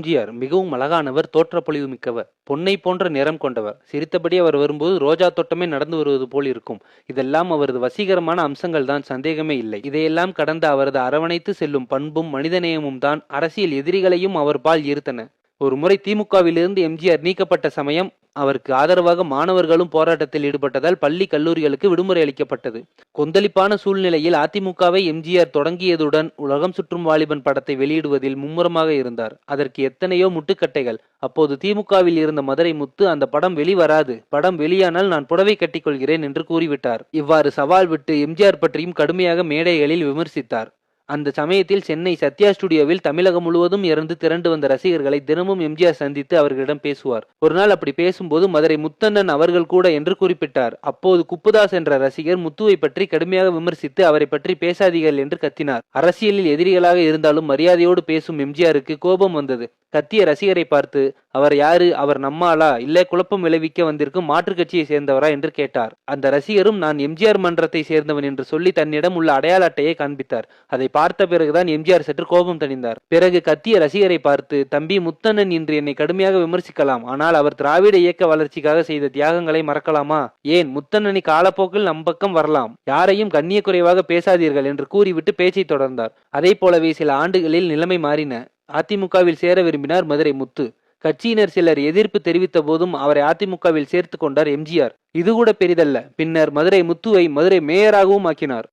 எம்ஜிஆர் மிகவும் அழகானவர், தோற்றப்பொலிவு மிக்கவர். பொன்னை போன்ற நிறம் கொண்டவர். சிரித்தபடி அவர் வரும்போது ரோஜா தோட்டமே நடந்து வருவது போல் இருக்கும். இதெல்லாம் அவரது வசீகரமான அம்சங்கள் தான், சந்தேகமே இல்லை. இதையெல்லாம் கடந்த அவரது அரவணைத்து செல்லும் பண்பும் மனிதநேயமும் தான் அரசியல் எதிரிகளையும் அவர் பால் ஈர்த்தன. ஒரு முறை திமுகவிலிருந்து எம்ஜிஆர் நீக்கப்பட்ட சமயம் அவருக்கு ஆதரவாக மாணவர்களும் போராட்டத்தில் ஈடுபட்டதால் பள்ளி கல்லூரிகளுக்கு விடுமுறை அளிக்கப்பட்டது. கொந்தளிப்பான சூழ்நிலையில் அதிமுகவை எம்ஜிஆர் தொடங்கியதுடன் உலகம் சுற்றும் வாலிபன் படத்தை வெளியிடுவதில் மும்முரமாக இருந்தார். அதற்கு எத்தனையோ முட்டுக்கட்டைகள். அப்போது திமுகவில் இருந்த மதுரை முத்து, அந்த படம் வெளிவராது, படம் வெளியானால் நான் புடவை கட்டிக்கொள்கிறேன் என்று கூறிவிட்டார். இவ்வாறு சவால் விட்டு எம்ஜிஆர் பற்றியும் கடுமையாக மேடைகளில் விமர்சித்தார். அந்த சமயத்தில் சென்னை சத்யா ஸ்டுடியோவில் தமிழகம் முழுவதும் இருந்து திரண்டு வந்த ரசிகர்களை தினமும் எம்ஜிஆர் சந்தித்து அவர்களிடம் பேசுவார். ஒரு நாள் அப்படி பேசும்போது மதுரை முத்தண்ணன் அவர்கள் கூட என்று குறிப்பிட்டார். அப்போது குப்புதாஸ் என்ற ரசிகர் முத்துவை பற்றி கடுமையாக விமர்சித்து அவரை பற்றி பேசாதீர்கள் என்று கத்தினார். அரசியலில் எதிரிகளாக இருந்தாலும் மரியாதையோடு பேசும் எம்ஜிஆருக்கு கோபம் வந்தது. கத்திய ரசிகரை பார்த்து, அவர் யாரு, அவர் நம்மாளா, இல்லை குழப்பம் விளைவிக்க வந்திருக்கும் மாற்றுக் கட்சியை சேர்ந்தவரா என்று கேட்டார். அந்த ரசிகரும் நான் எம்ஜிஆர் மன்றத்தை சேர்ந்தவன் என்று சொல்லி தன்னிடம் உள்ள அடையாள அட்டையை காண்பித்தார். அதை பார்த்த பிறகுதான் எம்ஜிஆர் சற்று கோபம் தணிந்தார். பிறகு கத்திய ரசிகரை பார்த்து, தம்பி முத்தண்ணன் இன்று என்னை கடுமையாக விமர்சிக்கலாம், ஆனால் அவர் திராவிட இயக்க வளர்ச்சிக்காக செய்த தியாகங்களை மறக்கலாமா? ஏன் முத்தண்ணனை காலப்போக்கில் நம் பக்கம் வரலாம், யாரையும் கண்ணிய குறைவாக பேசாதீர்கள் என்று கூறிவிட்டு பேச்சை தொடர்ந்தார். அதே போலவே சில ஆண்டுகளில் நிலைமை மாறின. அதிமுகவில் சேர விரும்பினார் மதுரை முத்து. கட்சியினர் சிலர் எதிர்ப்பு தெரிவித்த போதும் அவரை அதிமுகவில் சேர்த்து கொண்டார் எம்ஜிஆர். இது கூட பெரிதல்ல, பின்னர் மதுரை முத்துவை மதுரை மேயராகவும் ஆக்கினார்.